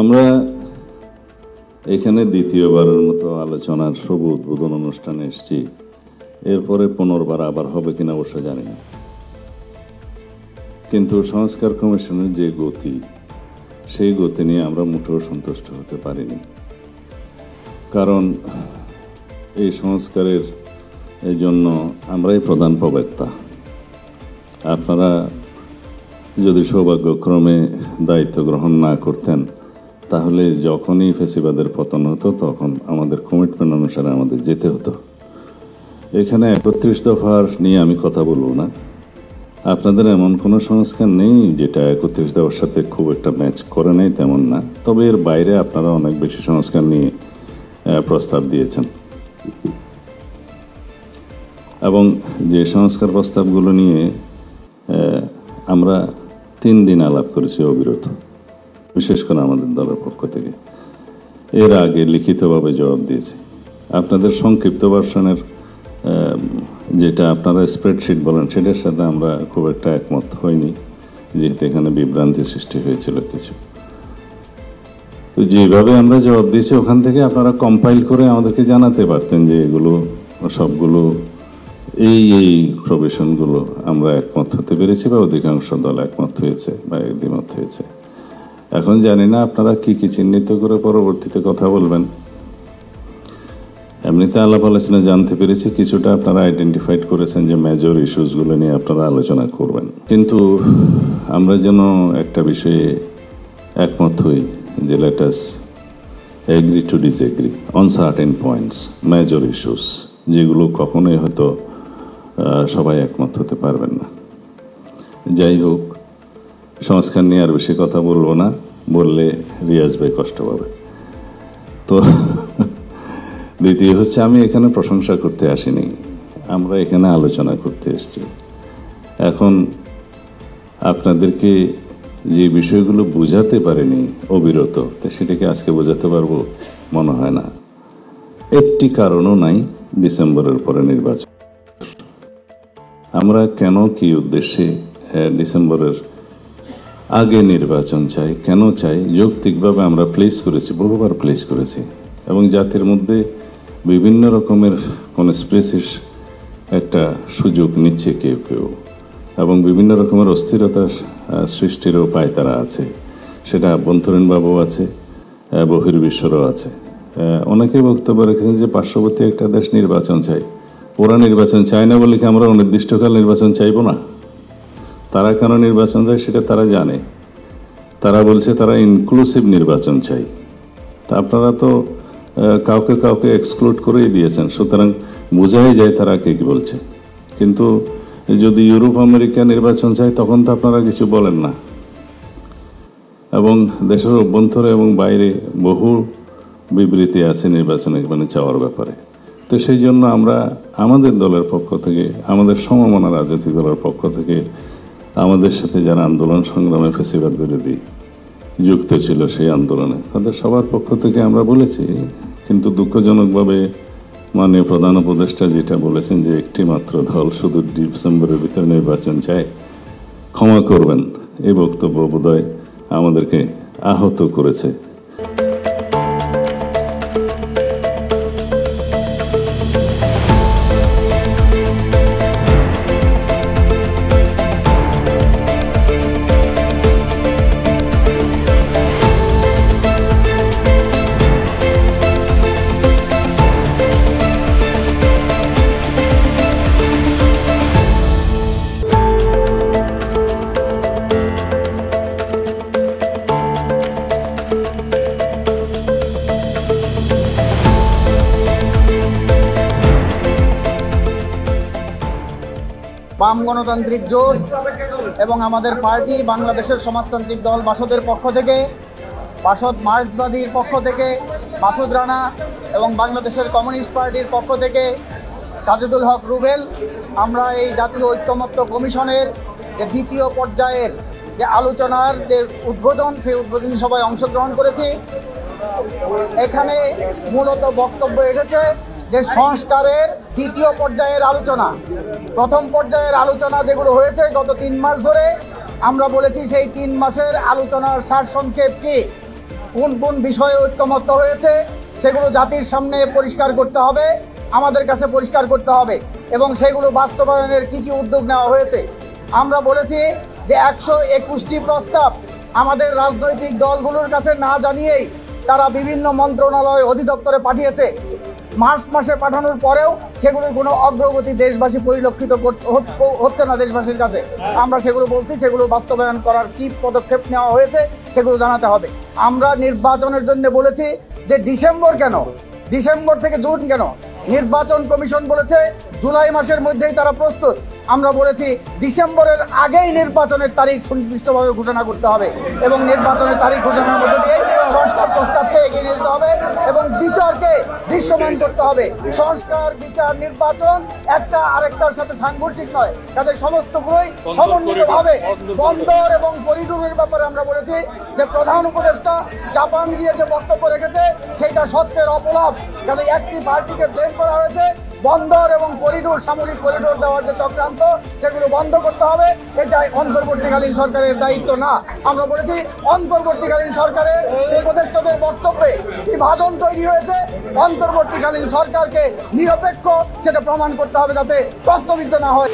আমরা এখানে দ্বিতীয়বারের মতো আলোচনার শুভ উদ্বোধন অনুষ্ঠানে এসেছি। এরপরে পুনর্বার আবার হবে কিনা অবশ্য জানি না, কিন্তু সংস্কার কমিশনের যে গতি, সেই গতি নিয়ে আমরা মোটেও সন্তুষ্ট হতে পারিনি। কারণ এই সংস্কারের এই জন্য আমরাই প্রধান প্রবক্তা। আপনারা যদি সৌভাগ্যক্রমে দায়িত্ব গ্রহণ না করতেন, তাহলে যখনই ফেসিবাদের পতন হতো তখন আমাদের কমিটমেন্ট অনুসারে আমাদের যেতে হতো। এখানে 31 দফার নিয়ে আমি কথা বলবো না। আপনাদের এমন কোনো সংস্কার নেই যেটা 31 দফার সাথে খুব একটা ম্যাচ করে নেই, তেমন না। তবে এর বাইরে আপনারা অনেক বেশি সংস্কার নিয়ে প্রস্তাব দিয়েছেন, এবং যে সংস্কার প্রস্তাবগুলো নিয়ে আমরা 3 দিন আলাপ করেছি অবিরত, বিশেষ করে আমাদের দলের পক্ষ থেকে। এর আগে লিখিতভাবে জবাব দিয়েছি। আপনাদের সংক্ষিপ্ত ভার্সনের যেটা আপনারা স্প্রেডশিট বলেন, সেটার সাথে আমরা খুব একটা একমত হইনি, যেহেতু এখানে বিভ্রান্তি সৃষ্টি হয়েছিল কিছু। তো যেভাবে আমরা জবাব দিয়েছি, ওখান থেকে আপনারা কম্পাইল করে আমাদেরকে জানাতে পারতেন যে এগুলো সবগুলো এই প্রভিশনগুলো আমরা একমত হতে পেরেছি, বা অধিকাংশ দল একমত হয়েছে বা দ্বিমত হয়েছে। এখন জানি না আপনারা কি কি চিহ্নিত করে পরবর্তীতে কথা বলবেন। এমনিতে আলাপ আলোচনা জানতে পেরেছি কিছুটা আপনারা আইডেন্টিফাইড করেছেন যে মেজর ইস্যুসগুলো নিয়ে আপনারা আলোচনা করবেন, কিন্তু আমরা যেন একটা বিষয়ে একমত হই যে let us agree to disagree on certain points, major issues, যেগুলো কখনোই হয়তো সবাই একমত হতে পারবেন না। যাই হোক, সংস্কার নিয়ে আর বেশি কথা বলবো না, বললে রিয়াজ ভাই কষ্ট পাবে। তো দ্বিতীয় হচ্ছে, আমি এখানে প্রশংসা করতে আসিনি, আমরা এখানে আলোচনা করতে এসেছি। এখন আপনাদেরকে যে বিষয়গুলো বোঝাতে পারেনি অবিরত, তো সেটাকে আজকে বোঝাতে পারবো মনে হয় না। একটি কারণও নাই ডিসেম্বরের পরে নির্বাচন। আমরা কেন, কি উদ্দেশ্যে ডিসেম্বরের আগে নির্বাচন চাই, কেন চাই, যৌক্তিকভাবে আমরা প্লেস করেছি, বহুবার প্লেস করেছি। এবং জাতির মধ্যে বিভিন্ন রকমের কনস্পিরেসির একটা সুযোগ নিচ্ছে কেউ কেউ, এবং বিভিন্ন রকমের অস্থিরতার সৃষ্টির উপায় তারা আছে। সেটা আভ্যন্তরীণভাবেও আছে, বহির্বিশ্বরও আছে। অনেকেই বক্তব্য রেখেছেন যে পার্শ্ববর্তী একটা দেশ নির্বাচন চাই। ওরা নির্বাচন চায় না বলে কি আমরা অনির্দিষ্টকাল নির্বাচন চাইব না? তারা কেন নির্বাচন চায় সেটা তারা জানে। তারা বলছে তারা ইনক্লুসিভ নির্বাচন চাই। তা আপনারা তো কাউকে কাউকে এক্সক্লুড করেই দিয়েছেন, সুতরাং বোঝাই যায় তারা কে কি বলছে। কিন্তু যদি ইউরোপ আমেরিকা নির্বাচন চায়, তখন তো আপনারা কিছু বলেন না। এবং দেশের অভ্যন্তরে এবং বাইরে বহু বিবৃতি আছে নির্বাচনে চাওয়ার ব্যাপারে। তো সেই জন্য আমরা আমাদের দলের পক্ষ থেকে, আমাদের সমমনা রাজনৈতিক দলের পক্ষ থেকে, আমাদের সাথে যারা আন্দোলন সংগ্রামে ফেসিবাদ বিরোধী যুক্ত ছিল সেই আন্দোলনে, তাদের সবার পক্ষ থেকে আমরা বলেছি। কিন্তু দুঃখজনকভাবে মাননীয় প্রধান উপদেষ্টা যেটা বলেছেন যে একটি মাত্র দল শুধু ডিসেম্বরের ভিতরে নির্বাচন চায়, ক্ষমা করবেন, এই বক্তব্য বোধহয় আমাদেরকে আহত করেছে। বাম গণতান্ত্রিক জোট এবং আমাদের পার্টি বাংলাদেশের সমাজতান্ত্রিক দল বাসদের পক্ষ থেকে, বাসদ মার্ক্সবাদীর পক্ষ থেকে মাসুদ রানা এবং বাংলাদেশের কমিউনিস্ট পার্টির পক্ষ থেকে সাজেদুল হক রুবেল, আমরা এই জাতীয় ঐক্যমত্য কমিশনের যে দ্বিতীয় পর্যায়ের যে আলোচনার যে উদ্বোধন, সেই উদ্বোধনী সভায় অংশগ্রহণ করেছি। এখানে মূলত বক্তব্য এসেছে যে সংস্কারের দ্বিতীয় পর্যায়ের আলোচনা। প্রথম পর্যায়ের আলোচনা যেগুলো হয়েছে গত 3 মাস ধরে, আমরা বলেছি সেই 3 মাসের আলোচনার সারসংক্ষেপ কি, কোন কোন বিষয়ে ঐক্যমত্য হয়েছে সেগুলো জাতির সামনে পরিষ্কার করতে হবে, আমাদের কাছে পরিষ্কার করতে হবে এবং সেগুলো বাস্তবায়নের কি কি উদ্যোগ নেওয়া হয়েছে। আমরা বলেছি যে 121টি প্রস্তাব আমাদের রাজনৈতিক দলগুলোর কাছে না জানিয়েই তারা বিভিন্ন মন্ত্রণালয় অধিদপ্তরে পাঠিয়েছে। মার্চ মাসে পাঠানোর পরেও সেগুলোর কোনো অগ্রগতি দেশবাসী পরিলক্ষিত হচ্ছে না দেশবাসীর কাছে। আমরা সেগুলো বলছি, সেগুলো বাস্তবায়ন করার কি পদক্ষেপ নেওয়া হয়েছে সেগুলো জানাতে হবে। আমরা নির্বাচনের জন্য বলেছি যে ডিসেম্বর কেন, ডিসেম্বর থেকে জুন কেন? নির্বাচন কমিশন বলেছে জুলাই মাসের মধ্যেই তারা প্রস্তুত। আমরা বলেছি ডিসেম্বরের আগেই নির্বাচনের তারিখ সুনির্দিষ্টভাবে ঘোষণা করতে হবে এবং নির্বাচনের তারিখ ঘোষণার মধ্যে দিয়ে সংস্কার প্রস্তাবকে এগিয়ে নিয়ে যেতে হবে এবং বিচারকে দৃশ্যমান করতে হবে। সংস্কার, বিচার, নির্বাচন একটা আরেকটার সাথে সাংঘর্ষিক নয়, তাদের সমস্তগুলোই সমন্বিতভাবে। বন্দর এবং করিডোরের ব্যাপারে আমরা বলেছি যে প্রধান উপদেষ্টা জাপান গিয়ে যে বক্তব্য রেখেছে সেটা সত্যের অপলাপ। কাজে একটি পার্টিকে ব্লেম করা হয়েছে, বন্দর এবং করিডোর, সামরিক করিডোর দেওয়ার যে চক্রান্ত সেগুলো বন্ধ করতে হবে। এটা অন্তর্বর্তীকালীন সরকারের দায়িত্ব না। আমরা বলেছি অন্তর্বর্তীকালীন সরকারের উপদেষ্টাদের বক্তব্যে বিভাজন তৈরি হয়েছে, অন্তর্বর্তীকালীন সরকারকে নিরপেক্ষ সেটা প্রমাণ করতে হবে যাতে প্রশ্নবিদ্ধ না হয়।